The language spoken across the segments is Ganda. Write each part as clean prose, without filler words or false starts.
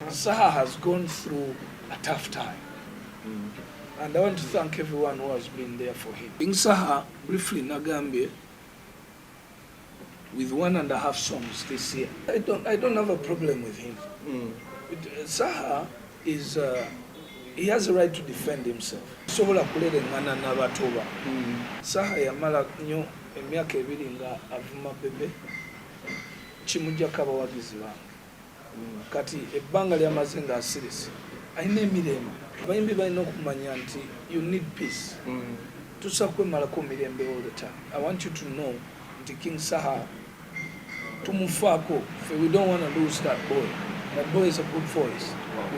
Saha has gone through a tough time. And I want to thank everyone who has been there for him. In Saha, briefly, Nagambie, with 1.5 songs this year. I don't have a problem with him. Saha is, he has a right to defend himself. Sobola kulere ngana nabatoba. Saha yamala nnyo emyaka ebiri nga avuma Bebe kimujja kabawagizi bange. Kati ebbanga lyamaze nga asirisi ayina emirembe. Abayimbi balina okumanya nti you need peace. Tusa kwemalako mirembe all the time. I want you to know nti King Saha tumufaako. We don't want to lose that boy. That boy is a good voice.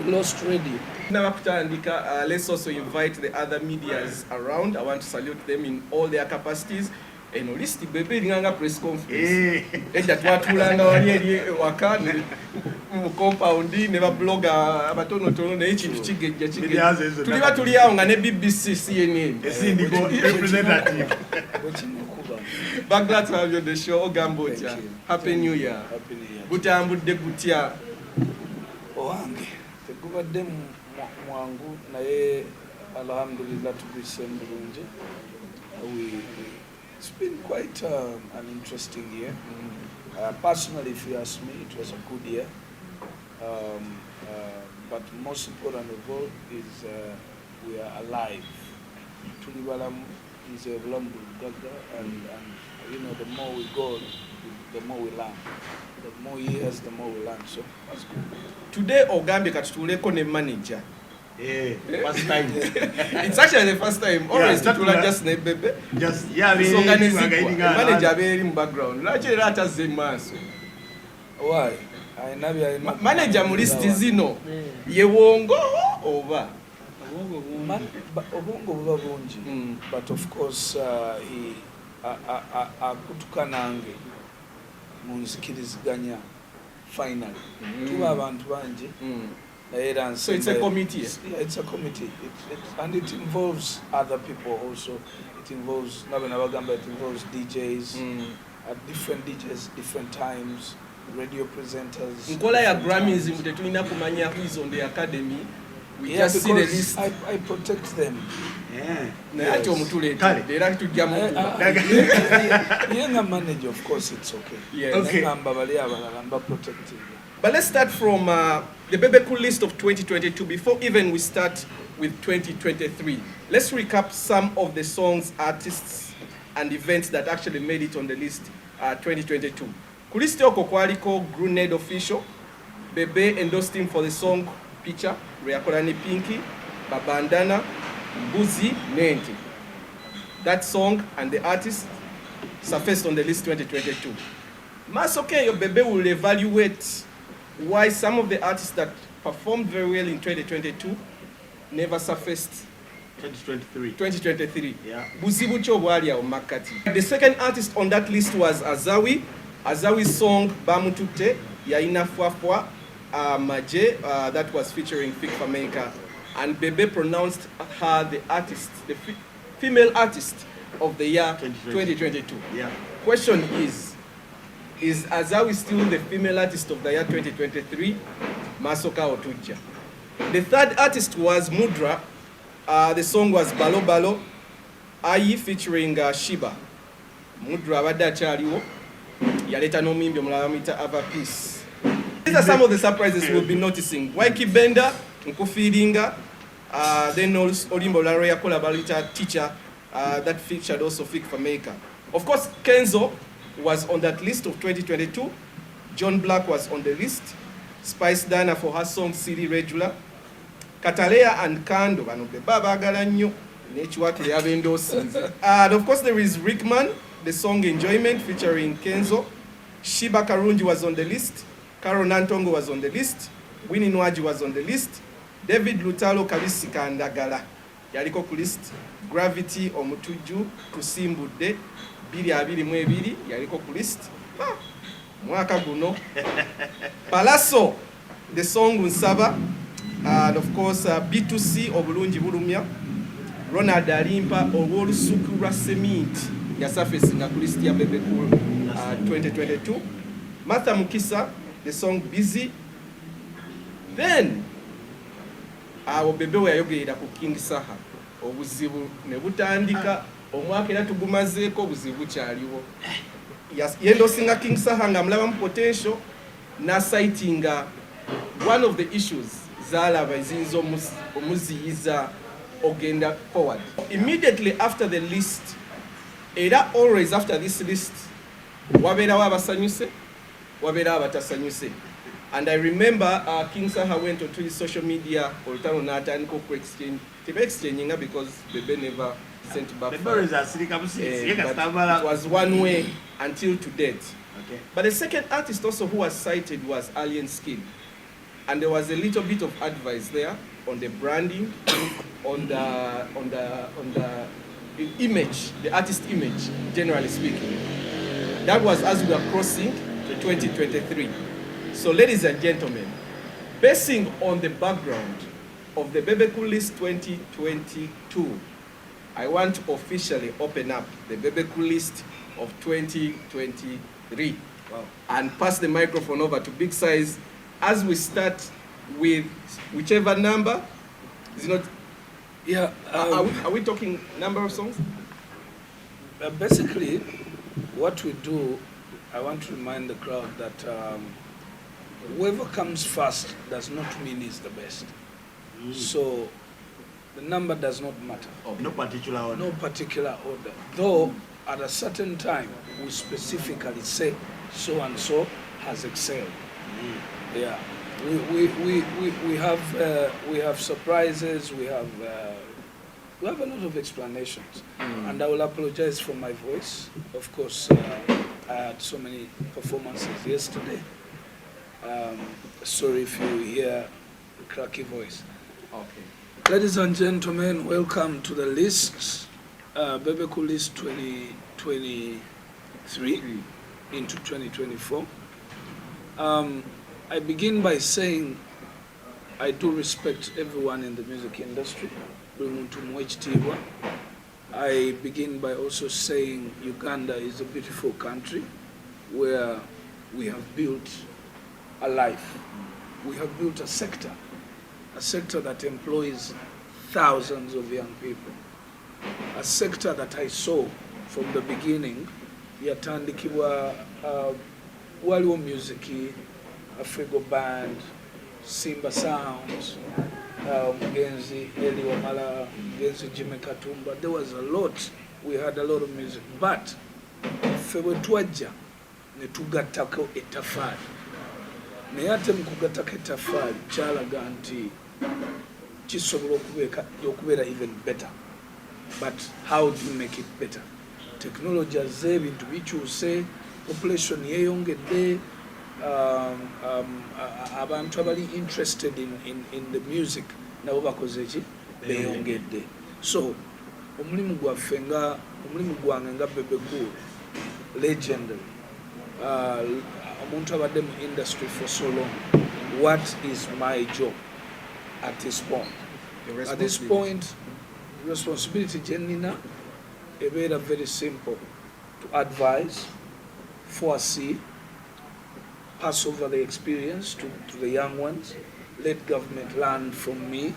We lost radio. Let's also invite the other medias around. I want to salute them in all their capacities. Eno listi Bebe nganga press conference. Eja twatulanga wali eri wakane mu compound ne ba blogger abatono tono ne ekintu kigejja kigejja. Tuliba tuli awo nga ne BBC CNN. Esindiko representative. But glad to have you on the show. Ogambocha. Happy New Year. Happy New Year. Butambudde gutya. Owange tegubadde mwangu naye alhamdulillah tubise bulungi. It's been quite an interesting year. Personally, if you ask me, it was a good year. But most important of all is we are alive. Tulibalam is a gaga, and you know, the more we go, the more we learn. The more years, the more we learn. So that's good. Today, Ogambe katuleko ne manager. First time. It's actually the first time. Always Tula just ne Bebe. Just so manager very in background. Actually, that has the mass. Why? Manager mu list zino. Ye wongo over. Obongo buba bungi. But of course, he akutuka nange munzikiriziganya finally. Tuba abantu bangi. So it's a committee? Yeah, it's a committee. And it involves other people also. It involves it involves DJs, different DJs, different times, radio presenters. Nkola ya Grammys mtetulina kumanya who is on the academy. We just see the list. I protect them. Yes. Younger manager, of course, it's okay. Yes. Okay. But let's start from the Bebe Cool list of 2022 before even we start with 2023. Let's recap some of the songs, artists, and events that actually made it on the list 2022. Kuliste oko kwaliko Grenade Official. Bebe endorsed him for the song Picture, Reakolani Pinky, Babandana, Buzi, Nenti. That song and the artist surfaced on the list 2022. Masoke, your Bebe will evaluate why some of the artists that performed very well in 2022 never surfaced 2023. Yeah. Buzibucho Walia or Makati. The second artist on that list was Azawi. Azawi's song Bamutute, Yaina Fuafua, Maje, that was featuring Fik Fameka. And Bebe pronounced her the artist, the female artist of the year 2022. Yeah. Question is Azawi still the female artist of the year 2023? Masoka Otuja. The third artist was Mudra. The song was Balo Balo, Ayi featuring Shiba. Mudra Wada Chariwo, Yaleta no Mimbi Mlamita Ava Peace. These are some of the surprises we'll be noticing. Waiki Benda, Nkufiringa, then Olimbo Laroya Kolabalita teacher that featured also Fik Fameka. Of course, Kenzo was on that list of 2022. John Black was on the list. Spice Dana for her song City Regular. Katalea and Kando, and of course there is Rickman, the song Enjoyment featuring Kenzo. Shiba Karunji was on the list. Karo Nantongo was on the list. Winnie Nwaji was on the list. David Lutalo Kabisika and Dagala. Yaliko list. Gravity Omutuju Tusimbudde. Bili abili mwebili yaliko list. Mwaka guno. Palaso, the song Unsaba. And of course B2C Obulungi Bulumya. Ronald Alimpa Owolusuku Cement Yasafesi na list ya Bebe Cool 2022. Martha Mukisa, the song Busy. Then awo Bebe we yayogerera ku King Saha obuzibu ne butandika omwaka era tugumazeeko obuzibu kyaliwo yendosinga King Saha nga mulabamu potential na citinga one of the issues zalaba eziyinza omuziyiza ogenda forward immediately after the list era always after this list wabeerawo abasanyuse wabeerawo abatasanyuse. And I remember King Saha went onto his social media olutalo n'atandika exchanging because Bebe never sent back. But it was one way until to date. Okay. But the second artist also who was cited was Alien Skin. And there was a little bit of advice there on the branding, on the image, the artist image, generally speaking. That was as we are crossing to 2023. So ladies and gentlemen, basing on the background of the Bebe Cool List 2022, I want to officially open up the Bebe Cool List of 2023. Wow. And pass the microphone over to Big Size as we start with whichever number. Is it not? Yeah. Are we talking number of songs? Basically, what we do, I want to remind the crowd that whoever comes first does not mean is the best. So the number does not matter. No particular order. No particular order. Though at a certain time we specifically say so and so has excelled. Yeah. We have surprises. We have a lot of explanations. And I will apologize for my voice. Of course, I had so many performances yesterday. Sorry if you hear a cracky voice. Okay. Ladies and gentlemen, welcome to the list, Bebe Cool List 2023 into 2024. I begin by saying I do respect everyone in the music industry. I begin by also saying Uganda is a beautiful country where we have built a life. We have built a sector that employs thousands of young people. A sector that I saw from the beginning, yatandikibwa waliwo music, Afrigo Band, Simba Sounds, Mugenzi, Eli Wamala, Mugenzi Jimmy Katumba. There was a lot. We had a lot of music. But fewe tuaja ne tugattako ettaffaali. Naye ate mu kugattako ettaffaali kyalaga nti kisobola okubeera even better. But how do you make it better? Technology azze, ebintu bikyuse, population yeeyongedde, abantu abali interested in the music nabo bakoze ki beeyongedde. So omulimu gwange nga Bebe Cool, legendary, omuntu abadde mu industry for so long. What is my job at this point? At this point, responsibility gyenina ebeera very simple: to advise, foresee, pass over the experience to the young ones, let government learn from me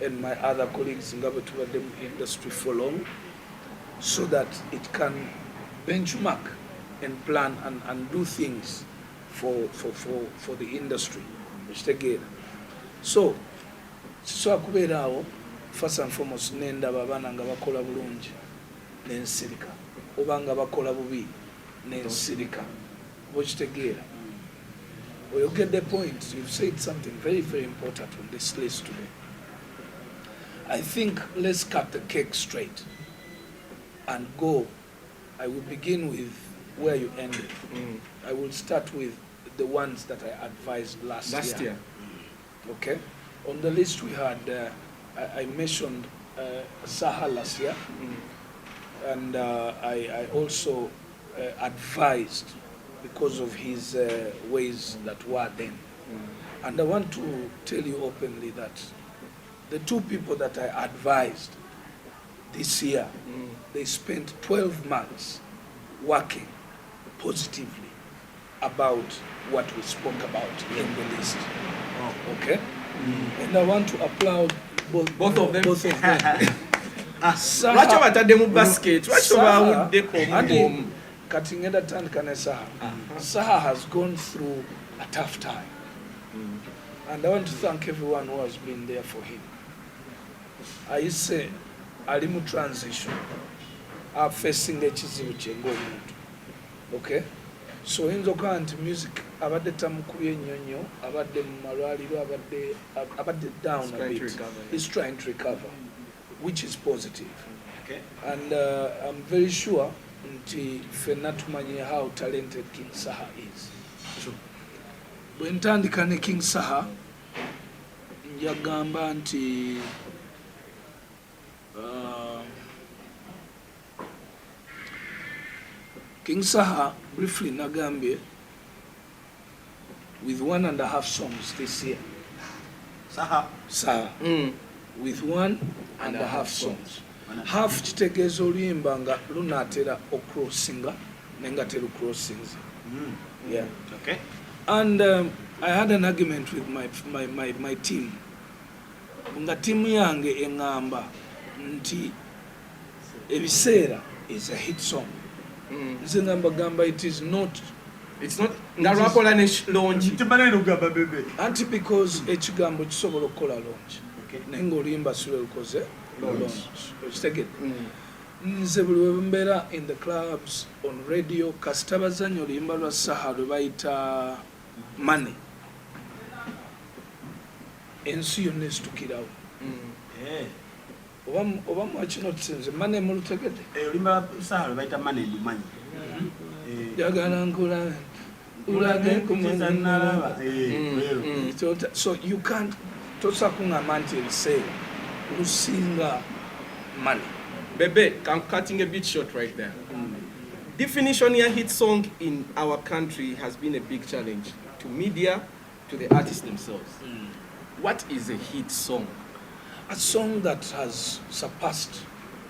and my other colleagues in the industry for long, so that it can benchmark and plan and do things for the industry. So akubeeraawo first and foremost nendaba abaana nga bakola bulungi nensirika, oba nga bakola bubi nensirika. Okitegeera. Well, you get the point. You've said something very, very important on this list today. I think let's cut the cake straight and go. I will begin with where you ended. I will start with the ones that I advised last year. Okay? On the list we had, I mentioned Saha last year, and I also advised because of his ways that were then. And I want to tell you openly that the two people that I advised this year, they spent 12 months working positively about what we spoke about in the list. Okay? And I want to applaud both of them. Lwaki batadde mu basket? Lwaki obawuddeko omu? Kati ngenda tandika ne Saha. Saha has gone through a tough time. And I want to thank everyone who has been there for him. I say, ali mu transition. Facing ekizibu kye ng'omuntu. Okay? So oyinza okuba nti music abadde tamukubye nnyo, abadde mu malwaliro, abadde down a bit. He's trying to recover, which is positive. Okay. And I'm very sure nti ffenna tumanyi how talented King Saha is. Sure. Bwe ntandika ne King Saha, njagamba nti King Saha, briefly nagambye, with 1.5 songs this year. Saha. With 1.5 songs. Half kitegeeza oluyimba nga lunaatera ocrossinga nenga terucrossings. Yeah. Okay. And I had an argument with my team. Nga team yange engamba nti ebiseera is a hit song. Nze ngamba gamba it is not. It's not nga lwakola ne launch. Bebe. Anti because ekigambo kisobola okukola launch. Naye ng'oluyimba si lwe lukoze launch. Okitegedde? Nze buli we mbeera in the clubs, on radio, kasita bazannya oluyimba lwa Saha lwe bayita Money. Ensi yonna esitukirawo. Oba mwakinotise nze Money mulutegedde? Oluyimba Saha lwe bayita Money ndumanyi. Njagala nkula ulage kumazanalaba. So you can't tosa kungamba nti ebiseera lusinga Money. Bebe, I'm cutting a bit short right there. Definition ya hit song in our country has been a big challenge to media, to the artists themselves. What is a hit song? A song that has surpassed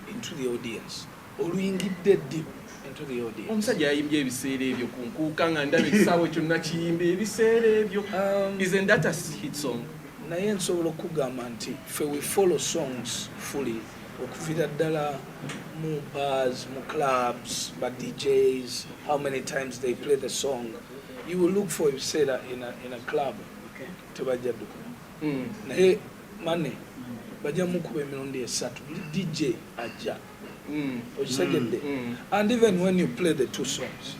into the audience. Oluyingidde deep into the audience. Omusajja yayimbye ebiseera ebyo ku nkuuka nga ndaba ekisaawe kyonna kiyimba ebiseera ebyo. Isn't that a hit song? Naye nsobola okugamba nti ffe we follow songs fully. Okuviira ddala mu bars, mu clubs, ba DJs, how many times they play the song. You will look for ebiseera in a club. Tebajja dduka. Naye Money bajja mukuba emirundi esatu. DJ ajja. Okitegedde? And even when you play the two songs,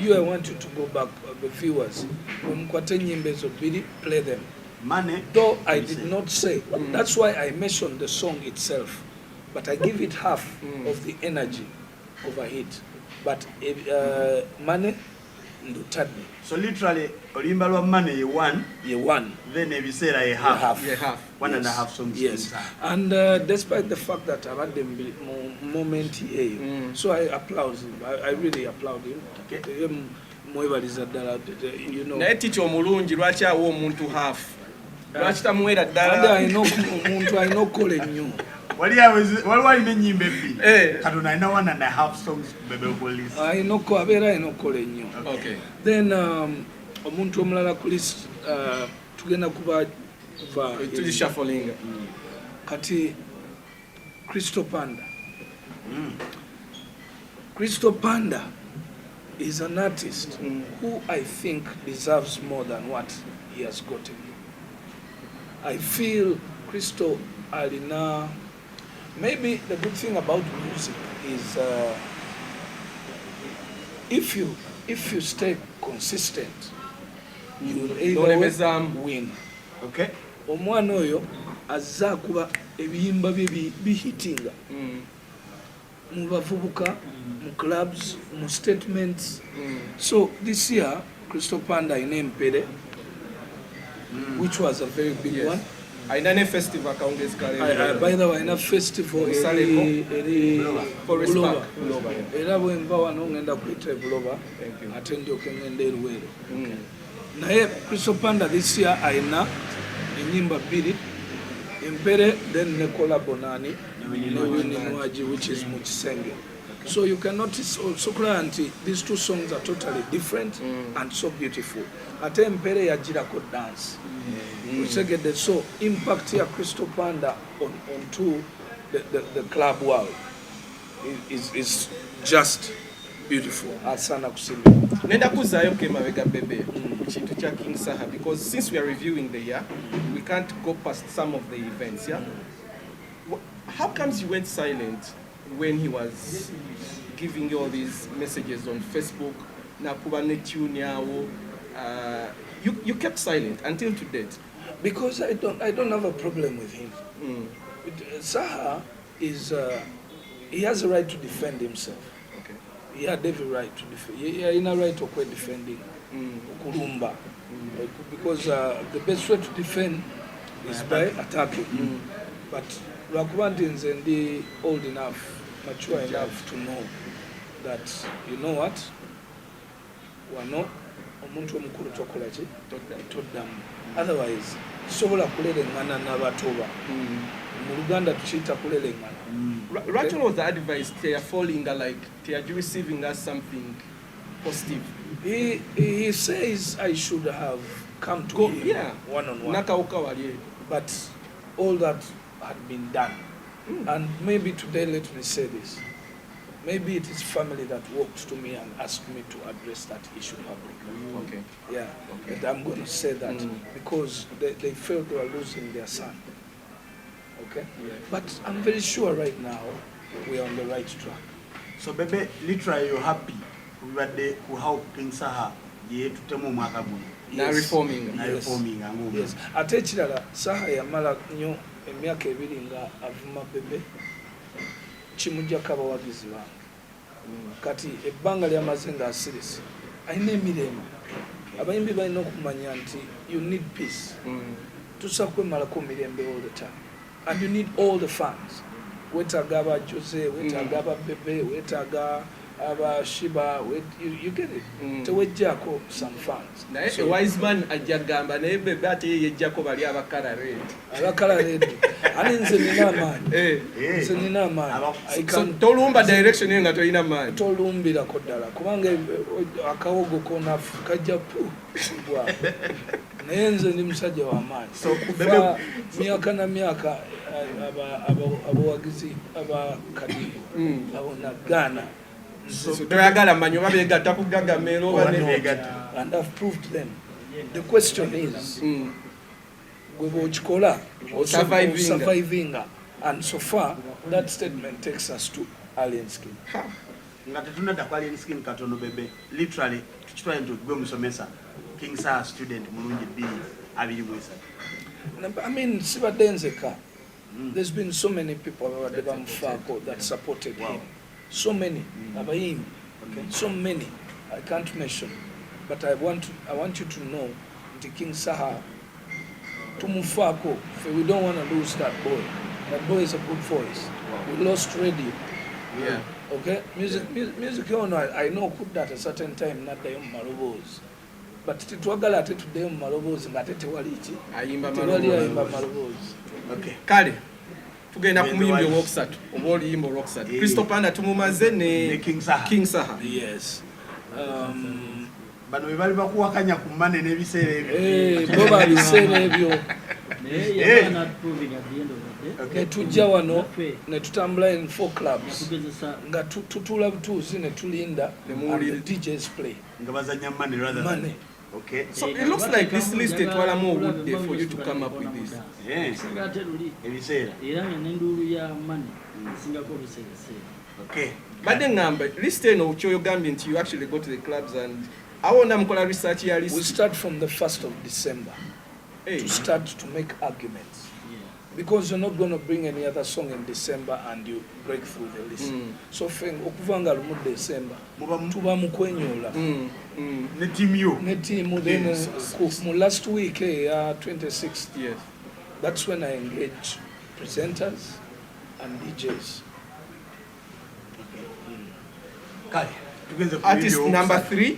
I want you to go back, the viewers, mukwate ennyimba ezo bbiri, play them. Money. Though I did not say, that's why I mentioned the song itself, but I give it half of the energy of a hit. But Money ndutadde. So literally oluyimba lwa Money ye one. Ye one. Then ebiseera ye half. Ye half. 1.5 songs. Yes. And despite the fact that I've had the moment here, so I applaud him. I really applaud him. Okay. You know. Naye ticha omulungi lwaki awo omuntu half? Lwaki tamuweera ddala? Omuntu alina okukola ennyo. Waliwo alina ennyimba ebbiri. Katonda alina 1.5 songs Bebe police. Abeera alina okukola ennyo. Okay. Then omuntu omulala ku list tugenda kuba tuli shuffling. Kati Crystal Panda. Crystal Panda is an artist who I think deserves more than what he has gotten. I feel Crystal alina. Maybe the good thing about music is if you stay consistent, you will either win. Okay. Omwana oyo azza kuba ebiyimba bye bihitinga mu bavubuka, mu clubs, mu statements. So this year Crystal Panda in Empere, which was a very big one. Aina ne festival kaongezi kale. By the way, in a festival Forest Park. Era bwe nva wano ngenda kuyita Buloba. Ate ndyoke ngenda Eruwero. Naye Crystal Panda this year aina ennyimba bbiri, Empere, then ne collabo nani ne Winnie Nwaji, which is mu Kisenge. So you can notice also currently these two songs are totally different and so beautiful. Ate mpere yajirako dance. Usegede so impact ya Crystal Panda onto the club world is just beautiful. Asana kusimba. Nenda kuzayo kemabega Bebe ku kintu kya King Saha, because since we are reviewing the year, we can't go past some of the events. Yeah. How comes you went silent when he was giving you all these messages on Facebook? You kept silent until to date. Because I don't have a problem with him. Saha is he has a right to defend himself. Okay. He had every right to defend. He had a right to quit defending Oluyimba. Because the best way to defend is by attacking. But Lwakubandinze ndi old enough, mature enough to know that, you know what, wano omuntu omukulu tokola ki toddamu. Otherwise sobola kulelengana n'abatoba. Mu Luganda tukiyita kulelengana. Rachel was advised they are falling like they are receiving us something positive. He says I should have come to him one on one. But all that had been done. And maybe today, let me say this. Maybe it is family that walked to me and asked me to address that issue publicly. Okay. Yeah. Okay. But I'm going to say that because they felt they were losing their son. Okay? Yeah. But I'm very sure right now we are on the right track. So, Bebe, literally, you're happy with how King Saha is reforming. Yes. Ate ekirala Saha yamala nnyo emyaka ebiri nga avuma Bebe kimujjako abawagizi bange. Kati ebbanga lyamaze nga asirisi alina emirembe. Abayimbi balina okumanya nti you need peace. Tusa kwemalako mirembe all the time. And you need all the fans. Wetaaga aba Jose, wetaaga aba Bebe, wetaaga aba Shiba, you get it. Tewejjako some fans. Naye so, a wise man ajja gamba naye Bebe ate yejjako bali abakala red. Abakala red. Ani nze nina amaanyi. Nze nina amaanyi. So tolumba direction ye nga tolina amaanyi. Tolumbirako ddala kubanga akawogo kona kajja pu. Naye nze ndi musajja w'amaanyi. So kuva myaka na myaka abawagizi abakadi abona Ghana. So toyagala manyo babegatta ku gagamero banebegatta. And I've proved them. The question is, we will chikola or surviving. And so far, that statement takes us to alien skin. Ngatetunda kwa alien skin katono Bebe. Literally, tuchitwa njo gwe musomesa. King Saha student mulungi B abiri mwesa. I mean, Sibadenzeka. There's been so many people that supported him. So many. Okay. So many. I can't mention. But I want you to know the King Saha Tumufako. We don't want to lose that boy. That boy is a good voice. We lost radio. Yeah. Okay? Music I know put that at a certain time, not the Malobos. But titwagala ate today mu Malobos ngate tewalichi. Ayimba Malobos. Okay. Kale. Tugenda ku muyimbi owokusatu oba oluyimba olwokusatu. Crystal Panda tumumaze ne King Saha. Yes. Bano bali bakuwakanya ku mane n'ebiseera ebyo. Bo babiseera ebyo. Ne tujja wano ne tutambula in 4 clubs. Nga tutula butuuzi ne tulinda the DJs play. Nga bazanya money rather than money. Okay. So it looks like this list etwala more wood there for you to come up with this. Yes. Okay. But then list eno ucho yogambye nti you actually go to the clubs and awona mukola research ya list. We start from the 1st of December to start to make arguments. Because you're not going to bring any other song in December and you break through the list. So okuvanga lumu December tuba mukwenyola ne team then last week 26th. Yes. That's when I engage presenters and DJs. Kale artist number 3